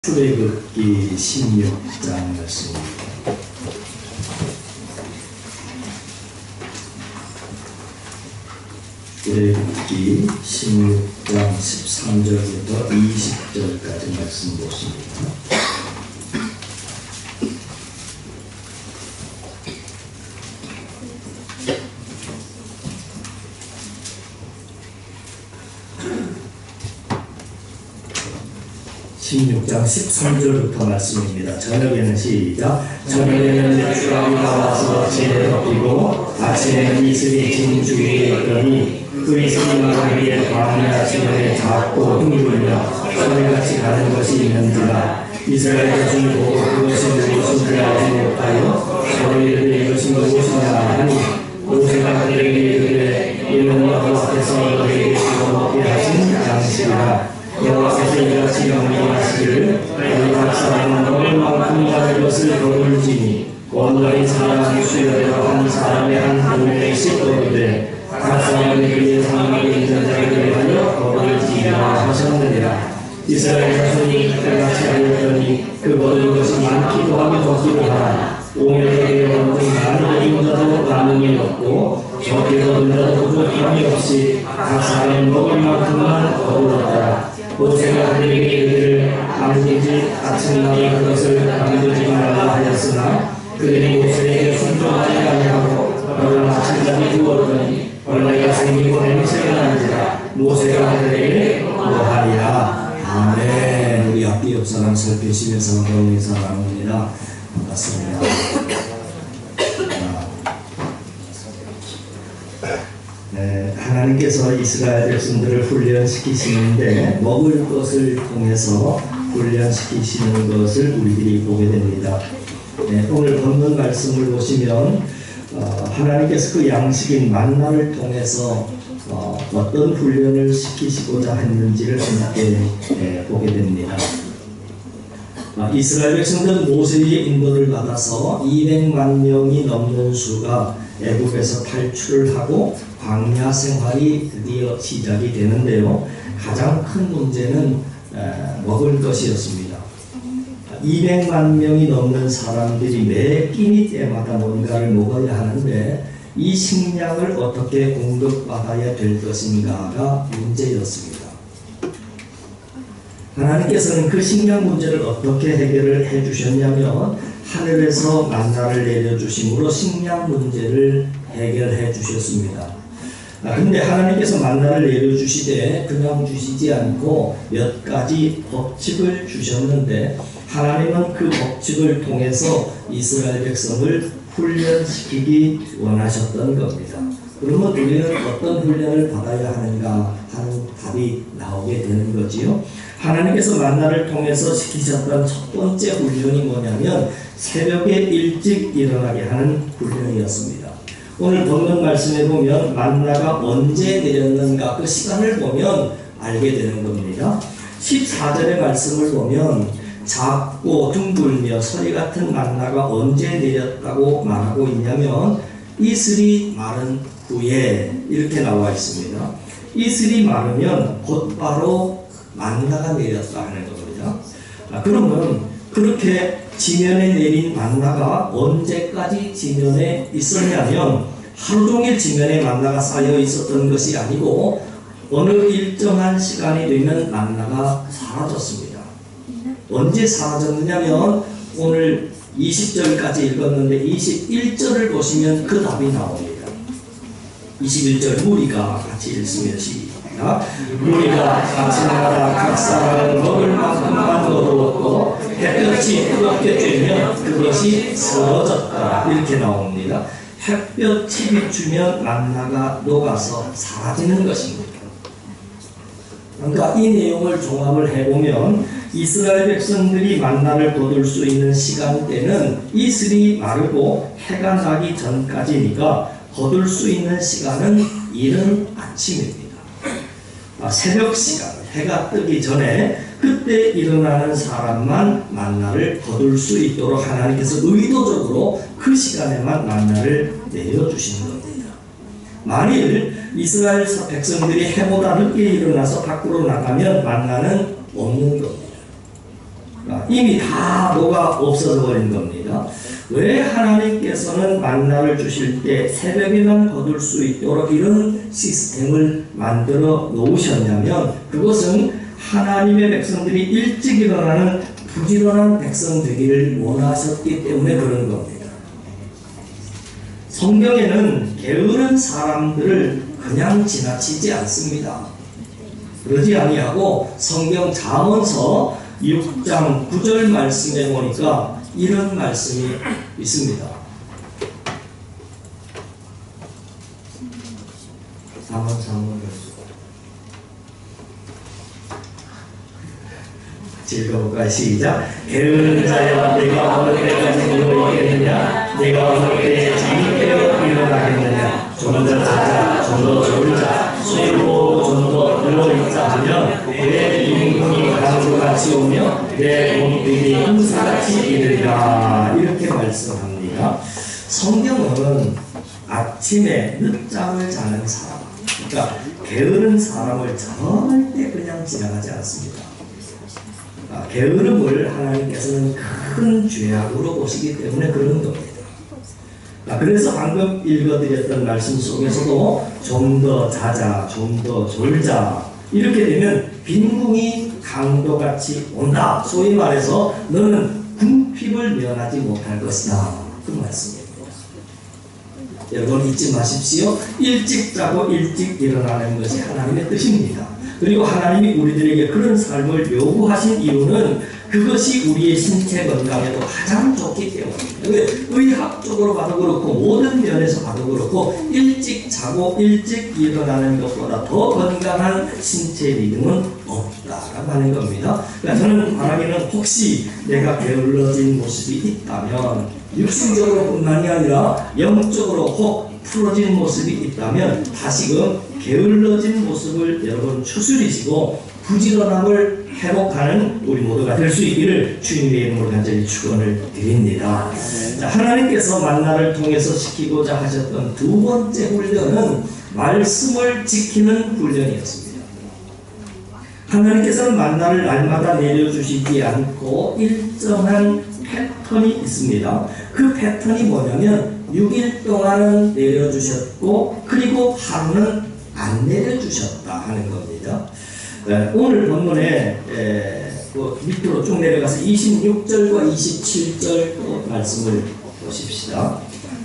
출애굽기 16장 말씀입니다. 출애굽기 16장 13절부터 20절까지 말씀 보십니다. (16장 13절부터) 말씀입니다. 저녁에는 시작. 저녁에는 메추라기가 와서 재를 덮이고 아침에는 이슬이 진 주위에 있더니 그 이슬이 마르기에 광야 지면에 작고 둥글며 소리같이 가는 것이 있는지라. 이스라엘 중 보고 그것이 무엇인지 알지 못하여 너희들이 이것이 무엇이냐 하니 모세가 그들에게 이르되 이는 여호와 앞에서 너희에게 주어먹게 하신 양식이라. 여호와께서 이같이 명령하시기를 너희 각 사람은 먹을 만큼 받을 것을 거둘지니 원거리 사람 수여되어 한 사람의 한 동네씩 거두되 각 사람은 그의 상하게 있는 자에게 위하여 거둘지니라 하셨느니라. 이스라엘 자손이 그때같이 하였더니 그 거둘 것이 많기도 하고 적기도 하나 오늘에게 원등 많이 거둔 자도 남음이 없고 적게 거둔 자도 부족함이 없이 각 사람은 먹을 만큼만 거두었더라. 모세가 그들에게 이르기를 아무든지 아침날에 그것을 남기지 말라 하였으나 그들이 모세에게 순종하지 아니하고 그러나 아침잠이 주었더니 벌레가 생기고 냄새가 나는지라. 모세가 그들에게 뭐하리라. 아멘. 우리 앞뒤 옆 사람 살피시면서 너희 사랑합니다. 반갑습니다. 하나님께서 이스라엘 백성들을 훈련시키시는데 먹을 것을 통해서 훈련시키시는 것을 우리들이 보게 됩니다. 오늘 본문 말씀을 보시면 하나님께서 그 양식인 만나를 통해서 어떤 훈련을 시키시고자 했는지를 함께 보게 됩니다. 이스라엘 백성들은 모세의 인도를 받아서 200만 명이 넘는 수가 애굽에서 탈출을 하고 광야 생활이 드디어 시작이 되는데요. 가장 큰 문제는 먹을 것이었습니다. 200만 명이 넘는 사람들이 매 끼니 때마다 뭔가를 먹어야 하는데 이 식량을 어떻게 공급받아야 될 것인가가 문제였습니다. 하나님께서는 그 식량 문제를 어떻게 해결을 해주셨냐면 하늘에서 만나를 내려주심으로 식량 문제를 해결해 주셨습니다. 근데 하나님께서 만나를 내려주시되 그냥 주시지 않고 몇 가지 법칙을 주셨는데 하나님은 그 법칙을 통해서 이스라엘 백성을 훈련시키기 원하셨던 겁니다. 그러면 우리는 어떤 훈련을 받아야 하는가 하는 답이 나오게 되는 거지요. 하나님께서 만나를 통해서 시키셨던 첫 번째 훈련이 뭐냐면 새벽에 일찍 일어나게 하는 훈련이었습니다. 오늘 본문 말씀에 보면 만나가 언제 내렸는가 그 시간을 보면 알게 되는 겁니다. 14절의 말씀을 보면 작고 둥글며 서리 같은 만나가 언제 내렸다고 말하고 있냐면 이슬이 마른 후에 이렇게 나와 있습니다. 이슬이 마르면 곧바로 만나가 내렸다 하는 겁니다. 그러면 그렇게 지면에 내린 만나가 언제까지 지면에 있었냐면 하루 종일 지면에 만나가 쌓여 있었던 것이 아니고 어느 일정한 시간이 되면 만나가 사라졌습니다. 언제 사라졌느냐면 오늘 20절까지 읽었는데 21절을 보시면 그 답이 나옵니다. 21절 무리가 같이 읽으면 시작. 무리가 아침마다 각 사람은 먹을 만큼만 거두었고 햇볕이 뜨겁게 쬐면 그것이 쓰러졌다 이렇게 나옵니다. 햇볕이 비추면 만나가 녹아서 사라지는 것입니다. 그러니까 이 내용을 종합을 해보면 이스라엘 백성들이 만나를 거둘 수 있는 시간대는 이슬이 마르고 해가 나기 전까지니까 거둘 수 있는 시간은 이른 아침입니다. 새벽 시간, 해가 뜨기 전에 그때 일어나는 사람만 만나를 거둘 수 있도록 하나님께서 의도적으로 그 시간에만 만나를 내려주시는 겁니다. 만일 이스라엘 백성들이 해보다 늦게 일어나서 밖으로 나가면 만나는 없는 겁니다. 이미 다 녹아 없어져 버린 겁니다. 왜 하나님께서는 만나를 주실 때 새벽에만 거둘 수 있도록 이런 시스템을 만들어 놓으셨냐면, 그것은 하나님의 백성들이 일찍 일어나는 부지런한 백성 되기를 원하셨기 때문에 그런 겁니다. 성경에는 게으른 사람들을 그냥 지나치지 않습니다. 그러지 아니하고 성경 잠언서 6장 9절 말씀에 보니까 이런 말씀이 있습니다. 잠언 읽어볼까요? 시작. 게으른 자여, 내가 어느 때까지 누워 있겠느냐? 내가 어느 때에 잠이 깨어 일어나겠느냐? 좀 더 자자, 좀 더 졸자, 쉬고 좀 더 누워있자 하면 내 임금이 강수같이 오며 내 몸뚱이 홍수같이 이르리라. 이렇게 말씀합니다. 성경은 아침에 늦잠을 자는 사람, 그러니까 게으른 사람을 절대 그냥 지나가지 않습니다. 게으름을 하나님께서는 큰 죄악으로 보시기 때문에 그런 겁니다. 그래서 방금 읽어드렸던 말씀 속에서도 좀 더 자자, 좀 더 졸자, 이렇게 되면 빈궁이 강도같이 온다. 소위 말해서 너는 궁핍을 면하지 못할 것이다. 그 말씀입니다. 여러분 잊지 마십시오. 일찍 자고 일찍 일어나는 것이 하나님의 뜻입니다. 그리고 하나님이 우리들에게 그런 삶을 요구하신 이유는 그것이 우리의 신체 건강에도 가장 좋기 때문입니다. 의학적으로 봐도 그렇고 모든 면에서 봐도 그렇고 일찍 자고 일찍 일어나는 것보다 더 건강한 신체 리듬은 없다라고 하는 겁니다. 그러니까 저는 바라기는 혹시 내가 게을러진 모습이 있다면, 육신적으로 뿐만이 아니라 영적으로 혹 풀어진 모습이 있다면 다시금 게을러진 모습을 여러분 추스리시고 부지런함을 회복하는 우리 모두가 될 수 있기를 주님의 이름으로 간절히 축원을 드립니다. 자, 하나님께서 만나를 통해서 시키고자 하셨던 두 번째 훈련은 말씀을 지키는 훈련이었습니다. 하나님께서는 만나를 날마다 내려주시지 않고 일정한 패턴이 있습니다. 그 패턴이 뭐냐면 6일 동안은 내려주셨고 그리고 하루는 안 내려주셨다 하는 겁니다. 오늘 본문에 밑으로 쭉 내려가서 26절과 27절 말씀을 보십시다.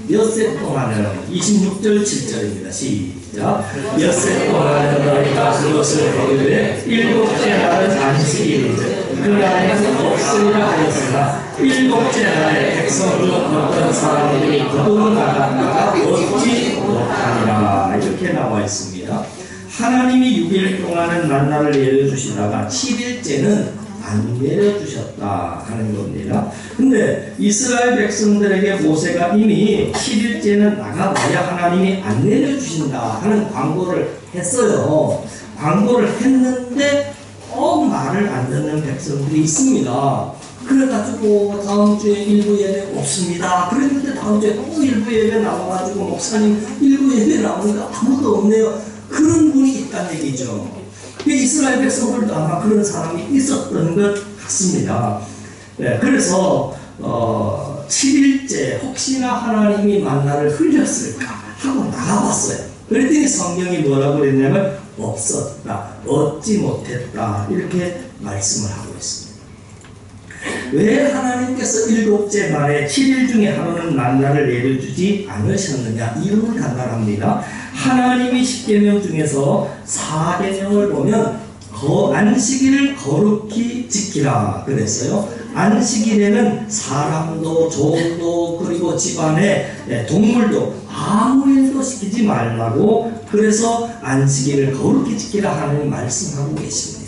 엿새 동안은 26절 7절입니다. 시작. 엿새 동안은 너희가 그것을 거두되 일곱째 날은 안식일이죠. 그날에는 없으리라 하였으나 일곱째 날에 백성 중 어떤 사람들이 거두어 나갔다가 얻지 못하니라. 이렇게 나와 있습니다. 하나님이 6일 동안은 만나를 내려주시다가 7일째는 안 내려주셨다 하는 겁니다. 근데 이스라엘 백성들에게 모세가 이미 7일째는 나가봐야 하나님이 안 내려주신다 하는 광고를 했어요. 광고를 했는데 말을 안 듣는 백성들이 있습니다. 그래가지고 다음 주에 일부 예배 없습니다. 그랬는데 다음 주에 또 일부 예배 나와가지고 목사님 일부 예배 나오니까 아무도 없네요. 그런 분이 있다는 얘기죠. 이스라엘 백성들도 아마 그런 사람이 있었던 것 같습니다. 네, 그래서 7일째 혹시나 하나님이 만나를 흘렸을까 하고 나가봤어요. 그랬더니 성경이 뭐라고 그랬냐면 없었다, 얻지 못했다, 이렇게 말씀을 하고 있습니다. 왜 하나님께서 일곱째 날에 7일 중에 하루는 만나를 내려주지 않으셨느냐? 이유는 간단합니다. 하나님이 10계명 중에서 4계명을 보면 안식일을 거룩히 지키라 그랬어요. 안식일에는 사람도 종도 그리고 집안의 동물도 아무 일도 시키지 말라고, 그래서 안식일을 거룩히 지키라 하는 말씀하고 계십니다.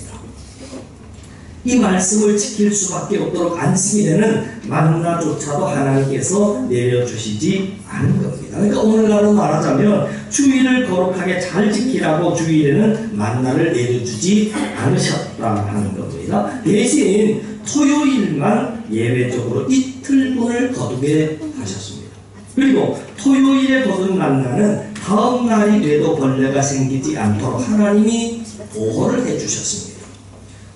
이 말씀을 지킬 수밖에 없도록 안식일에는 만나조차도 하나님께서 내려주시지 않은 겁니다. 그러니까 오늘날로 말하자면 주일을 거룩하게 잘 지키라고 주일에는 만나를 내려주지 않으셨다 하는 겁니다. 대신 토요일만 예외적으로 이틀분을 거두게 하셨습니다. 그리고 토요일에 거둔 만나는 다음 날이 돼도 벌레가 생기지 않도록 하나님이 보호를 해주셨습니다.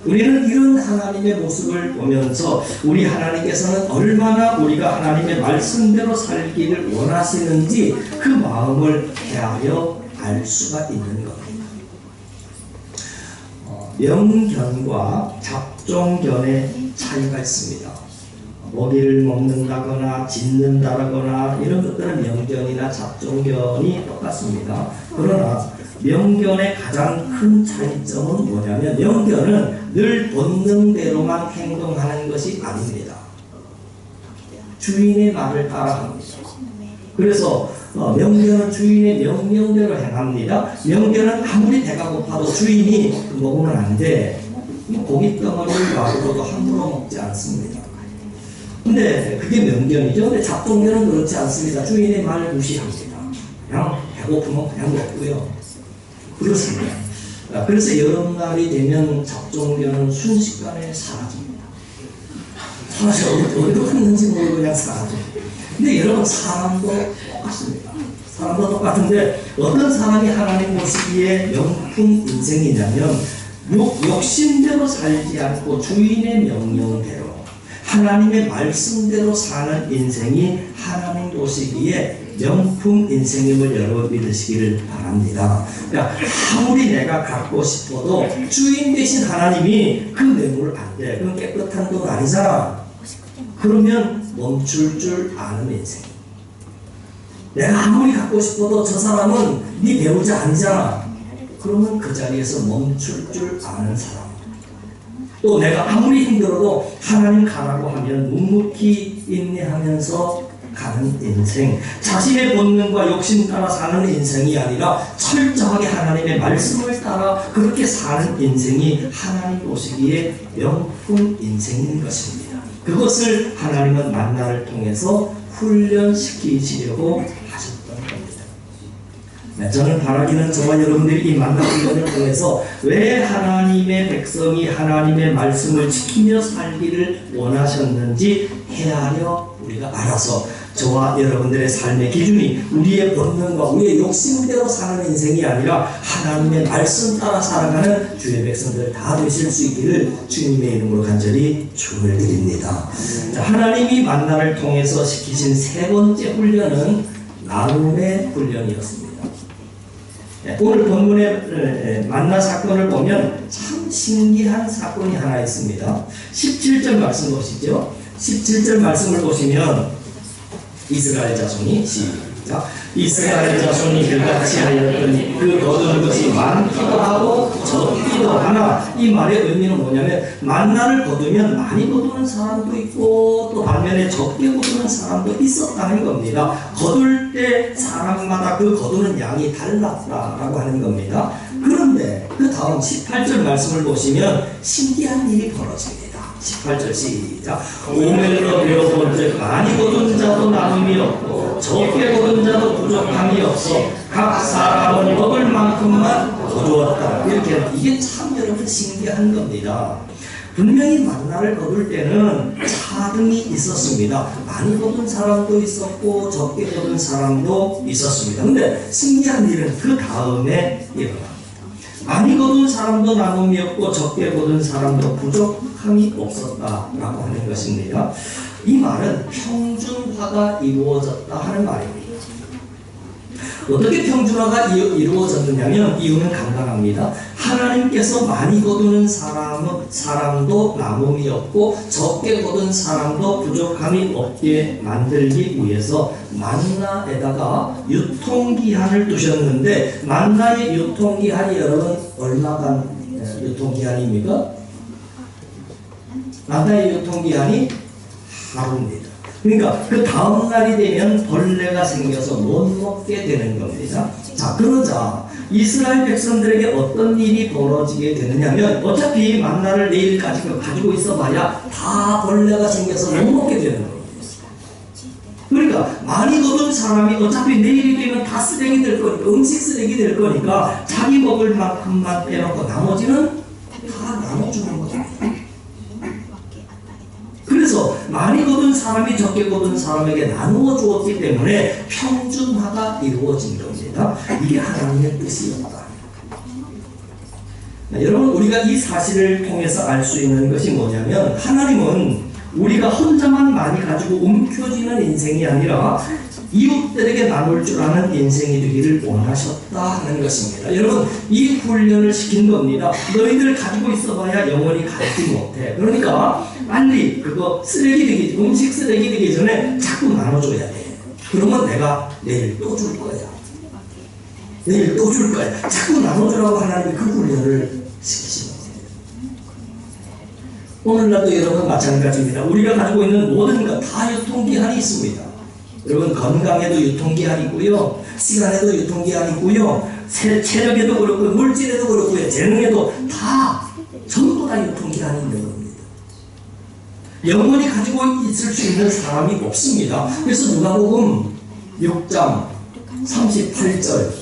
우리는 이런 하나님의 모습을 보면서 우리 하나님께서는 얼마나 우리가 하나님의 말씀대로 살기를 원하시는지 그 마음을 헤아려 알 수가 있는 겁니다. 명견과 잡종견의 차이가 있습니다. 먹이를 먹는다거나 짖는다거나 이런 것들은 명견이나 잡종견이 똑같습니다. 그러나 명견의 가장 큰 차이점은 뭐냐면 명견은 늘 본능대로만 행동하는 것이 아닙니다. 주인의 말을 따라합니다. 그래서 명견은 주인의 명령대로 행합니다. 명견은 아무리 배가 고파도 주인이 먹으면 안 돼. 고깃덩어리를 놔두고도 함부로 먹지 않습니다. 근데 그게 명견이죠. 근데 잡종견은 그렇지 않습니다. 주인의 말을 무시합니다. 그냥 배고프면 그냥 먹고요. 그렇습니다. 그래서 여름날이 되면 잡종견은 순식간에 사라집니다. 사실 어디로 갔는지 모르고 그냥 사라집니다. 근데 여러분 사람도 똑같습니다. 사람도 똑같은데 어떤 사람이 하나님 보시기에 명품 인생이냐면 욕심대로 살지 않고 주인의 명령대로 하나님의 말씀대로 사는 인생이 하나님 보시기에 명품 인생임을 여러분 믿으시기를 바랍니다. 그러니까 아무리 내가 갖고 싶어도 주인 되신 하나님이 그 뇌물 안 돼. 그건 깨끗한 돈 아니잖아. 그러면 멈출 줄 아는 인생. 내가 아무리 갖고 싶어도 저 사람은 네 배우자 아니잖아. 그러면 그 자리에서 멈출 줄 아는 사람. 또 내가 아무리 힘들어도 하나님 가라고 하면 묵묵히 인내하면서 가는 인생. 자신의 본능과 욕심 따라 사는 인생이 아니라 철저하게 하나님의 말씀을 따라 그렇게 사는 인생이 하나님 보시기에 명품 인생인 것입니다. 그것을 하나님은 만나를 통해서 훈련시키시려고 하셨던 겁니다. 저는 바라기는 저와 여러분들이 이 만나 훈련을 통해서 왜 하나님의 백성이 하나님의 말씀을 지키며 살기를 원하셨는지 헤아려 우리가 알아서 저와 여러분들의 삶의 기준이 우리의 본능과 우리의 욕심대로 사는 인생이 아니라 하나님의 말씀 따라 살아가는 주의 백성들 다 되실 수 있기를 주님의 이름으로 간절히 축원을 드립니다. 자, 하나님이 만나를 통해서 시키신 세 번째 훈련은 나눔의 훈련이었습니다. 오늘 본문의 만나 사건을 보면 참 신기한 사건이 하나 있습니다. 17절 말씀 보시죠. 17절 말씀을 보시면 이스라엘 자손이 시작. 이스라엘 자손이 그같이 하였더니 그 거두는 것이 많기도 하고 적기도 하나. 이 말의 의미는 뭐냐면 만나를 거두면 많이 거두는 사람도 있고 또 반면에 적게 거두는 사람도 있었다는 겁니다. 거둘 때 사람마다 그 거두는 양이 달랐다라고 하는 겁니다. 그런데 그 다음 18절 말씀을 보시면 신기한 일이 벌어집니다. 18절 시작. 오멜로 배워본즉 많이 거둔 자도 나눔이 없고 적게 거둔 자도 부족함이 없어 각 사람은 먹을 만큼만 거두었다. 이렇게 이게 참 여러분 신기한 겁니다. 분명히 만나를 거둘 때는 차등이 있었습니다. 많이 거둔 사람도 있었고 적게 거둔 사람도 있었습니다. 근데 신기한 일은 그 다음에 일어납니다. 많이 거둔 사람도 나눔이 없고 적게 거둔 사람도 부족함이 없었다라고 하는 것입니다. 이 말은 평준화가 이루어졌다 하는 말입니다. 어떻게 평준화가 이루어졌느냐면 이유는 간단합니다. 하나님께서 많이 거두는 사람도 나눔이 없고 적게 거둔 사람도 부족함이 없게 만들기 위해서 만나에다가 유통기한을 두셨는데 만나의 유통기한이 여러분 얼마간 유통기한입니까? 만나의 유통기한이 하루입니다. 그러니까 그 다음 날이 되면 벌레가 생겨서 못 먹게 되는 겁니다. 자, 그러자 이스라엘 백성들에게 어떤 일이 벌어지게 되느냐면 어차피 만나를 내일까지 가지고 있어봐야 다 벌레가 생겨서 못 먹게 되는 겁니다. 그러니까 많이 거둔 사람이 어차피 내일이 되면 다 쓰레기 될 거니까 음식 쓰레기 될 거니까 자기 먹을 만큼만 빼놓고 나머지는 다 나눠주는 거죠. 그래서 많이 거둔 사람이 적게 거둔 사람에게 나누어 주었기 때문에 평준화가 이루어진 겁니다. 이게 하나님의 뜻이었다. 여러분, 우리가 이 사실을 통해서 알 수 있는 것이 뭐냐면, 하나님은 우리가 혼자만 많이 가지고 움켜쥐는 인생이 아니라 이웃들에게 나눌 줄 아는 인생이 되기를 원하셨다 하는 것입니다. 여러분, 이 훈련을 시킨 겁니다. 너희들 가지고 있어봐야 영원히 갖지 못해. 그러니까 빨리 그거 음식 쓰레기 되기 전에 자꾸 나눠줘야 돼. 그러면 내가 내일 또 줄 거야. 내일 또 줄 거야. 자꾸 나눠주라고 하나님이 그 훈련을 시키십니다. 오늘날도 여러분 마찬가지입니다. 우리가 가지고 있는 모든 것 다 유통기한이 있습니다. 여러분, 건강에도 유통기한이 있고요, 시간에도 유통기한이 있고요, 체력에도 그렇고 물질에도 그렇고요, 재능에도 다 전부 다 유통기한이 있는 겁니다. 영원히 가지고 있을 수 있는 사람이 없습니다. 그래서 누가복음 6장 38절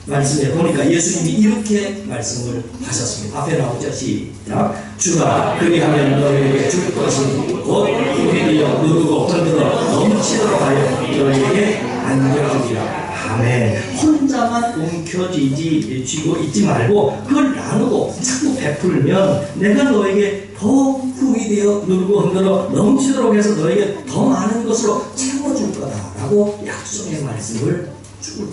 말씀에 보니까 예수님이 이렇게 말씀을 하셨습니다. 앞에 나오죠. 시작. 주라 그리하면 너희에게 줄 것이 곧 우리되어 누르고 흔들어 넘치도록 하여 너희에게 안겨주리라. 아멘. 혼자만 움켜쥐고 있지 말고 그걸 나누고 자꾸 베풀면 내가 너에게 더 후히 되어 누르고 흔들어 넘치도록 해서 너에게 더 많은 것으로 채워줄 거다라고 약속의 말씀을 주고,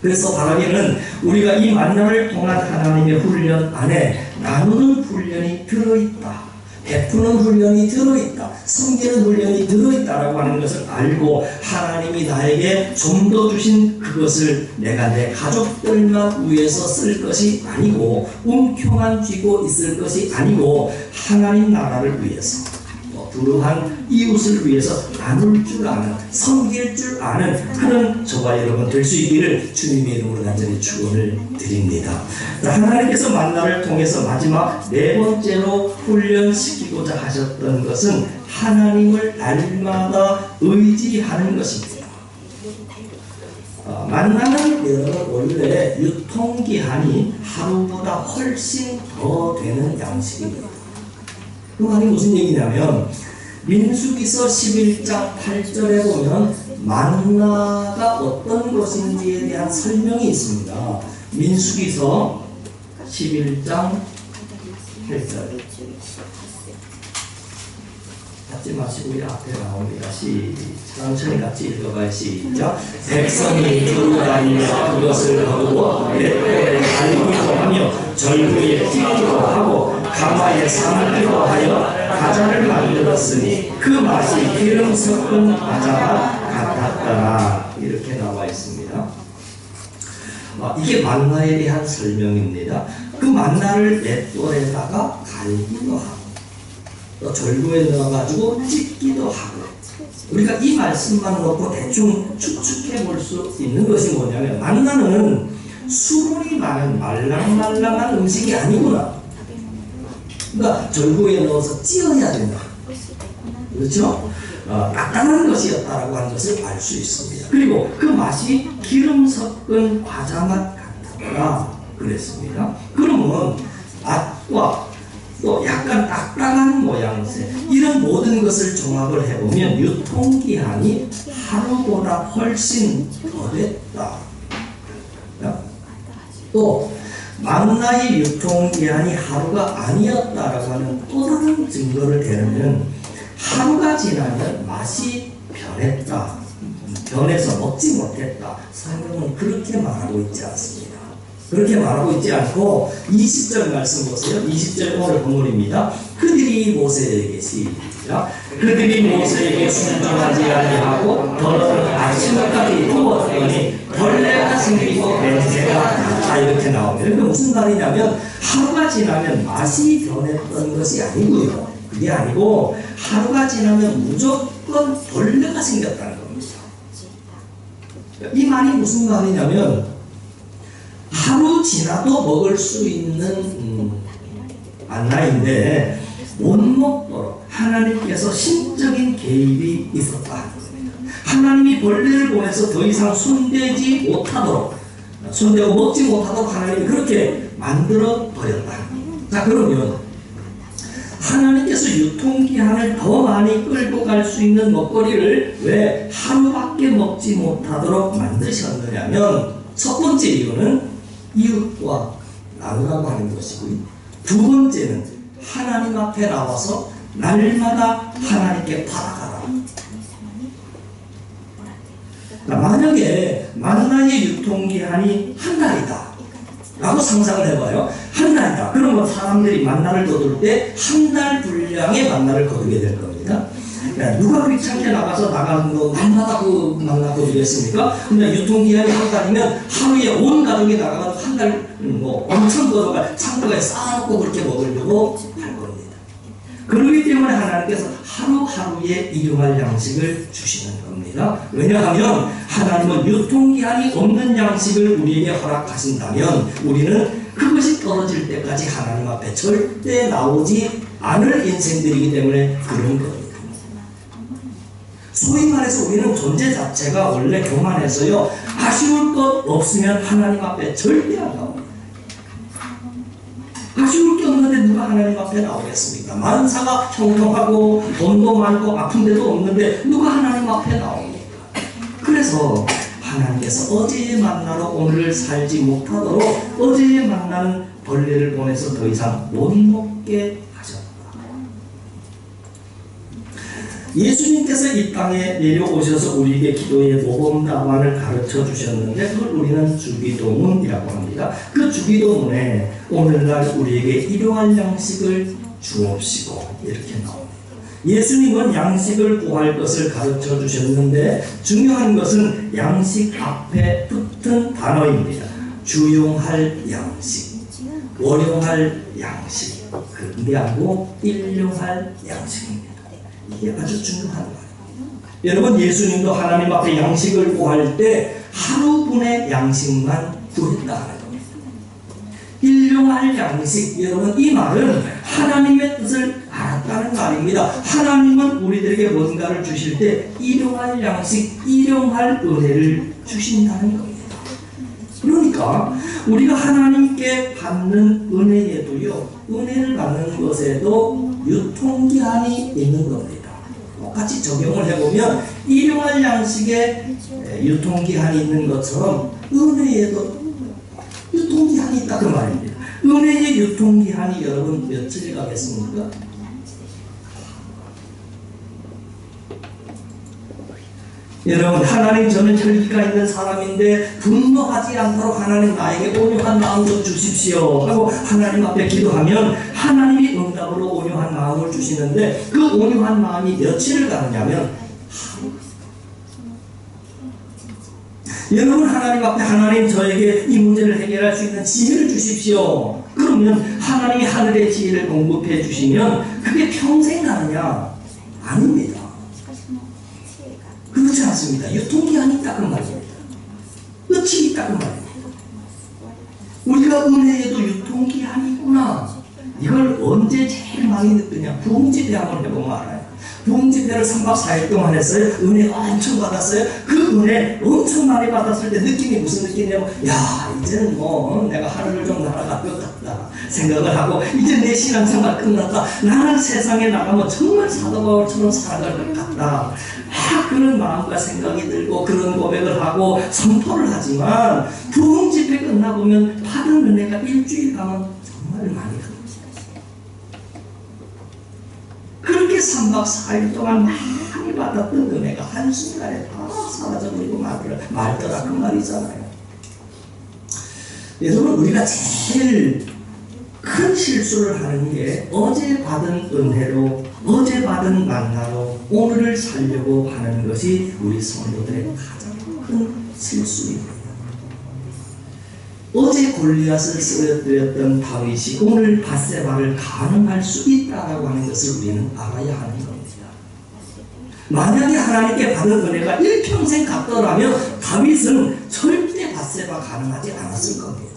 그래서 바라기는 우리가 이 만나를 통한 하나님의 훈련 안에 나누는 훈련이 들어있다, 베푸는 훈련이 들어있다, 섬기는 훈련이 들어있다라고 하는 것을 알고 하나님이 나에게 좀 더 주신 그것을 내가 내 가족들만 위해서 쓸 것이 아니고 움켜만 쥐고 있을 것이 아니고 하나님 나라를 위해서 부유한 이웃을 위해서 나눌 줄 아는, 섬길 줄 아는 그런 저와 여러분 될 수 있기를 주님의 이름으로 간절히 축원을 드립니다. 하나님께서 만나를 통해서 마지막 네 번째로 훈련시키고자 하셨던 것은 하나님을 날마다 의지하는 것입니다. 만나는 여러분 원래 유통기한이 하루보다 훨씬 더 되는 양식입니다. 그 말이 무슨 얘기냐면 민수기서 11장 8절에 보면 만나가 어떤 것인지에 대한 설명이 있습니다. 민수기서 11장 8절 찾지 마시고요. 앞에 나옵니다. 천천히 같이 읽어봐요. 시작. 백성이 돌아다니며 그것을 거두어 맷돌에 달기도 하며 절구에 튀기도 하고 가마에 삶기도 하여 과자를 만들었으니 그 맛이 기름 섞은 과자와 같았더라. 이렇게 나와 있습니다. 이게 만나에 대한 설명입니다. 그 만나를 맷돌에다가 갈기도 하고 또 절구에 넣어가지고 찢기도 하고, 우리가 이 말씀만 놓고 대충 추측해 볼 수 있는 것이 뭐냐면 만나는 수분이 많은 말랑말랑한 음식이 아니구나. 그러니까 절구에 넣어서 찌어야 된다. 그렇죠? 딱딱한 것이었다라고 하는 것을 알 수 있습니다. 그리고 그 맛이 기름 섞은 과자 맛 같았더라 그랬습니다. 그러면 맛과 또 약간 딱딱한 모양새, 이런 모든 것을 종합을 해보면 유통기한이 하루보다 훨씬 더 됐다. 또 만나의 유통기한이 하루가 아니었다라고 하는 또 다른 증거를 대면 하루가 지나면 맛이 변했다, 변해서 먹지 못했다. 성경은 그렇게 말하고 있지 않습니다. 그렇게 말하고 있지 않고 20절 말씀 보세요. 20절 오늘 본문입니다. 그들이 모세에게 시작. 그들이 모세에게 순종하지 아니하고 더러운 아침까지 두었더니 벌레가 생기고 냄새가 났다. 이렇게 나옵니다. 그러니까 무슨 말이냐면 하루가 지나면 맛이 변했던 것이 아니고요. 그게 아니고 하루가 지나면 무조건 벌레가 생겼다는 겁니다. 이 말이 무슨 말이냐면 하루 지나도 먹을 수 있는 만나인데 못 먹도록 하나님께서 신적인 개입이 있었다. 하나님이 벌레를 보내서 더 이상 손대지 못하도록, 손대고 먹지 못하도록 하나님이 그렇게 만들어 버렸다. 자, 그러면 하나님께서 유통기한을 더 많이 끌고 갈 수 있는 먹거리를 왜 하루밖에 먹지 못하도록 만드셨느냐면 첫 번째 이유는 이웃과 나누라고 하는 것이고요. 두 번째는 하나님 앞에 나와서 날마다 하나님께 받아가라. 만약에 만나의 유통기한이 한 달이다 라고 상상을 해봐요. 한 달이다. 그러면 사람들이 만나를 거둘 때 한 달 분량의 만나를 거두게 될 겁니다. 누가 귀찮게 나가서 나가는 거 날마다 그 만나 거두겠습니까? 근데 유통기한이 한 달이면 하루에 온 가족이 나가서 한 달 엄청 거둬가 창고에 쌓아놓고 그렇게 먹으려고 할 겁니다. 그렇기 때문에 하나님께서 하루하루에 일용할 양식을 주시는 겁니다. 왜냐하면 하나님은 유통기한이 없는 양식을 우리에게 허락하신다면 우리는 그것이 떨어질 때까지 하나님 앞에 절대 나오지 않을 인생들이기 때문에 그런 겁니다. 소위 말해서 우리는 존재 자체가 원래 교만해서요, 아쉬울 것 없으면 하나님 앞에 절대 안 나옵니다. 아쉬울 게 없는데 누가 하나님 앞에 나오겠습니까? 만사가 형통하고 돈도 많고 아픈 데도 없는데 누가 하나님 앞에 나옵니까? 그래서 하나님께서 어제의 만나로 오늘을 살지 못하도록 어제의 만나는 벌레를 보내서 더 이상 못 먹게 하셨다. 예수님께서 이 땅에 내려오셔서 우리에게 기도의 모범답안을 가르쳐 주셨는데 그걸 우리는 주기도문이라고 합니다. 그 주기도문에 오늘날 우리에게 일용할 양식을 주옵시고 이렇게 나옵니다. 예수님은 양식을 구할 것을 가르쳐 주셨는데 중요한 것은 양식 앞에 붙은 단어입니다. 주용할 양식, 월용할 양식, 이게 아니고 일용할 양식입니다. 이게 아주 중요한 말이에요. 여러분, 예수님도 하나님 앞에 양식을 구할 때 하루분의 양식만 구했다 하는 겁니다. 일용할 양식, 여러분, 이 말은 하나님의 뜻을 알았다는 말입니다. 하나님은 우리들에게 뭔가를 주실 때 일용할 양식, 일용할 은혜를 주신다는 겁니다. 그러니까 우리가 하나님께 받는 은혜에도요, 은혜를 받는 것에도 유통기한이 있는 겁니다. 똑같이 적용을 해보면 일용할 양식에 유통기한이 있는 것처럼 은혜에도 유통기한이 있다 그 말입니다. 은혜의 유통기한이 여러분 며칠 가겠습니까? 여러분, 하나님, 저는 혈기가 있는 사람인데 분노하지 않도록 하나님 나에게 온유한 마음도 주십시오 하고 하나님 앞에 기도하면 하나님이 응답으로 온유한 마음을 주시는데 그 온유한 마음이 며칠을 가느냐면 하루. 여러분, 하나님 앞에 하나님, 저에게 이 문제를 해결할 수 있는 지혜를 주십시오. 그러면 하나님이 하늘의 지혜를 공급해 주시면 그게 평생 가느냐? 아닙니다. 그렇지 않습니다. 유통기한이 있다 그 말입니다. 끝이 있다 그 말입니다. 우리가 은혜에도 유통기한이 있구나. 이걸 언제 제일 많이 느끼냐? 부흥집회 한번 해보면 알아요. 부흥집회를 3박 4일 동안 했어요. 은혜 엄청 받았어요. 그 은혜 엄청 많이 받았을 때 느낌이 무슨 느낌이냐면, 야, 이제는 뭐 내가 하늘을 좀 날아갈 것 같다 생각을 하고, 이제 내 신앙생활 끝났다. 나는 세상에 나가면 정말 사도 바울처럼 살아갈 것 같다. 그런 마음과 생각이 들고 그런 고백을 하고 선포를 하지만 부흥집회 끝나보면 받은 은혜가 일주일 가면 정말 많이 갑니다. 그렇게 3박 4일 동안 많이 받았던 은혜가 한순간에 다 사라져버리고 말더라 그 말이잖아요. 여러분, 우리가 제일 큰 실수를 하는 게 어제 받은 은혜로, 어제 받은 만나로 오늘을 살려고 하는 것이 우리 성도들의 가장 큰 실수입니다. 어제 골리앗을 쓰러뜨렸던 다윗이 오늘 밧세바를 가늠할 수 있다라고 하는 것을 우리는 알아야 하는 겁니다. 만약에 하나님께 받은 은혜가 일평생 갔더라면 다윗은 절대 밧세바 가늠하지 않았을 겁니다.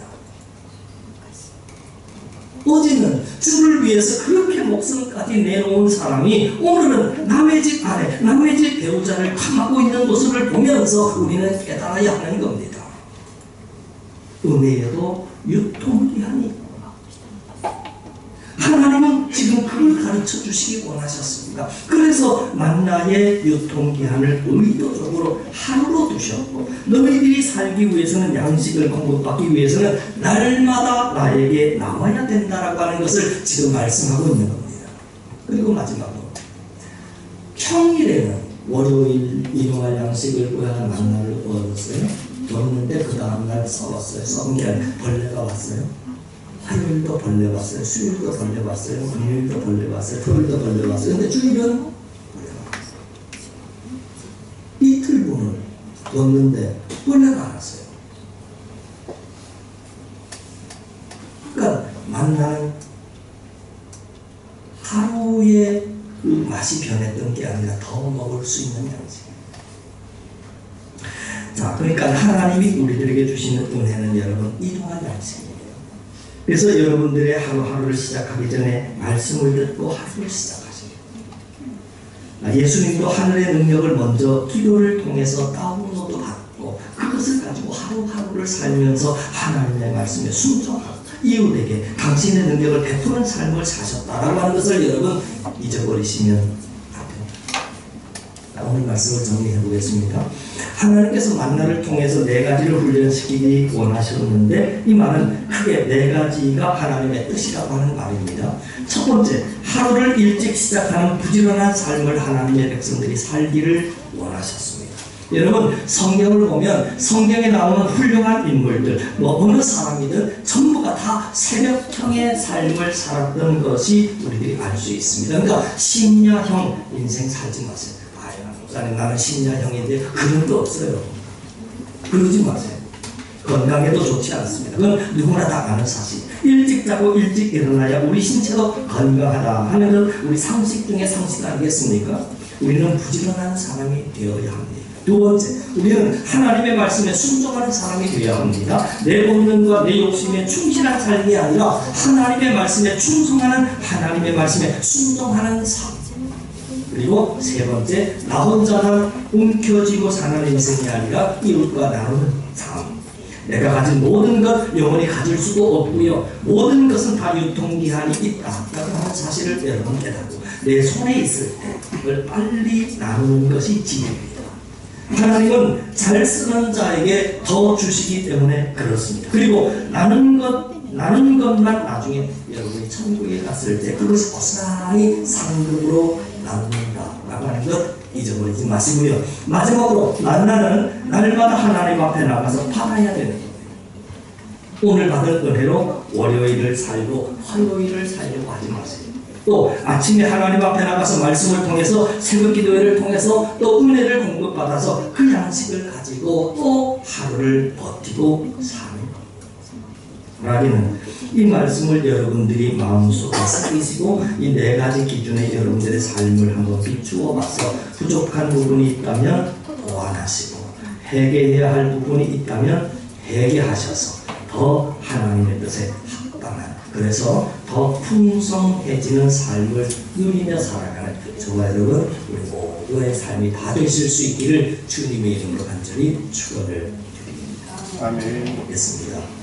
어제는 주를 위해서 그렇게 목숨까지 내놓은 사람이 오늘은 남의 집 아내, 남의 집 배우자를 감하고 있는 모습을 보면서 우리는 깨달아야 하는 겁니다. 은혜에도 유통기한이 있구나. 하나님은 지금 그걸 가르쳐 주시기 원하셨습니다. 그래서 만나의 유통기한을 의도적으로 하루로 두셨고, 너희들이 살기 위해서는, 양식을 공급받기 위해서는 날마다 나에게 나와야 된다라고 하는 것을 지금 말씀하고 있는 겁니다. 그리고 마지막으로 평일에는 월요일 일용할 양식을 구하는 만나를 얻었어요. 얻는데 그 다음날 썩었어요. 썩은 게 아니라 벌레가 왔어요. 화요일도 벌레 왔어요. 수요일도 벌레 왔어요. 금요일도 벌레 왔어요. 토요일도 벌레 왔어요. 근데 주일은 벌레가 왔어요. 이틀분을 얻는데 벌레가 안 왔어요. 그러니까 만나는 하루에 그 맛이 변했던 게 아니라 더 먹을 수 있는 양식이에요. 자, 그러니까 하나님이 우리들에게 주시는 은혜는 여러분 이동한 양식이에요. 그래서 여러분들의 하루하루를 시작하기 전에 말씀을 듣고 하루를 시작하세요. 예수님도 하늘의 능력을 먼저 기도를 통해서 다운로드 받고 그것을 가지고 하루하루를 살면서 하나님의 말씀에 순종하고 이웃에게 당신의 능력을 베푸는 삶을 사셨다라고 하는 것을 여러분 잊어버리시면 안 됩니다. 오늘 말씀을 정리해 보겠습니다. 하나님께서 만나를 통해서 네 가지를 훈련시키기 원하셨는데 이 말은 크게 네 가지가 하나님의 뜻이라고 하는 말입니다. 첫 번째, 하루를 일찍 시작하는 부지런한 삶을 하나님의 백성들이 살기를 원하셨습니다. 여러분, 성경을 보면 성경에 나오는 훌륭한 인물들, 어느 사람이든 전부가 다 새벽형의 삶을 살았던 것이 우리들이 알 수 있습니다. 그러니까 심야형 인생 살지 마세요. 목사님, 나는 심야형인데 그런 거 없어요. 그러지 마세요. 건강에도 좋지 않습니다. 그건 누구나 다 아는 사실. 일찍 자고 일찍 일어나야 우리 신체도 건강하다 하는 건 우리 상식 중에 상식 아니겠습니까? 우리는 부지런한 사람이 되어야 합니다. 두 번째, 우리는 하나님의 말씀에 순종하는 사람이 되어야 합니다. 내 본능과 내 욕심에 충실한 삶이 아니라 하나님의 말씀에 충성하는, 하나님의 말씀에 순종하는 삶. 그리고 세 번째, 나 혼자만 움켜쥐고 사는 인생이 아니라 이웃과 나누는 삶. 내가 가진 모든 것 영원히 가질 수도 없고요. 모든 것은 다 유통기한이 있다라고 하는 사실을 여러분 깨닫고 내 손에 있을 때 이걸 빨리 나누는 것이 지혜입니다. 하나님은 잘 쓰는 자에게 더 주시기 때문에 그렇습니다. 그리고 나누는 것만 나중에 여러분이 천국에 갔을 때 그것이 고스란히 상급으로 나눈다라고 하는 것 잊어버리지 마시고요. 마지막으로 만나는 날마다 하나님 앞에 나가서 팔아야 되는 거예요. 오늘 받은 은혜로 월요일을 살고 화요일을 살려고 하지 마세요. 또 아침에 하나님 앞에 나가서 말씀을 통해서 새벽 기도회를 통해서 또 은혜를 공급받아서 그 양식을 가지고 또 하루를 버티고 사는 것. 라기는 이 말씀을 여러분들이 마음속에 새기시고 이 네 가지 기준의 여러분들의 삶을 한번 비추어 봐서 부족한 부분이 있다면 보완하시고 회개해야 할 부분이 있다면 회개하셔서 더 하나님의 뜻에 합당한, 그래서 더 풍성해지는 삶을 누리며 살아가는 저와 여러분 우리 모두의 삶이 다 되실 수 있기를 주님의 이름으로 간절히 축원을 드립니다. 아멘. 보겠습니다.